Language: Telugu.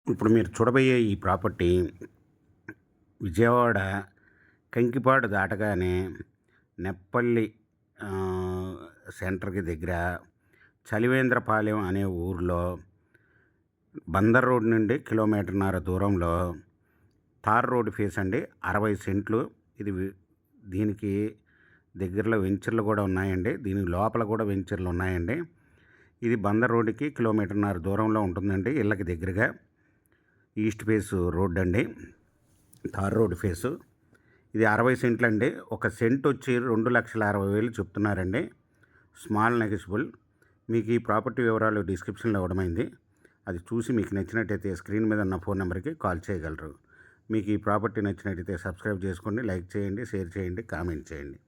ఇప్పుడు మీరు చూడబోయే ఈ ప్రాపర్టీ విజయవాడ కంకిపాడు దాటగానే నెప్పల్లి సెంటర్‌కి దగ్గర చలివేంద్రపాలెం అనే ఊరిలో బందర్ రోడ్ నుండి కిలోమీటర్‌న్నర దూరంలో తార్ రోడ్ ఫేస్ అండి. 60 సెంట్లు. దీనికి దగ్గరలో వెంచర్లు కూడా ఉన్నాయండి. దీని లోపల కూడా వెంచర్లు ఉన్నాయండి. ఇది బందర్ రోడ్డుకి కిలోమీటర్‌న్నర దూరంలో ఉంటుందండి. ఇళ్ళకి దగ్గరగా ఈస్ట్ ఫేస్ రోడ్ అండి, తార్ రోడ్ ఫేసు. ఇది 60 సెంట్లు అండి. ఒక సెంట్ వచ్చి 2,60,000 చెప్తున్నారండి. Small negotiable. మీకు ఈ ప్రాపర్టీ వివరాలు డిస్క్రిప్షన్లో ఇవ్వడమైంది. అది చూసి మీకు నచ్చినట్టయితే స్క్రీన్ మీద ఉన్న ఫోన్ నెంబర్కి కాల్ చేయగలరు. మీకు ఈ ప్రాపర్టీ నచ్చినట్టయితే సబ్స్క్రైబ్ చేసుకోండి, లైక్ చేయండి, షేర్ చేయండి, కామెంట్ చేయండి.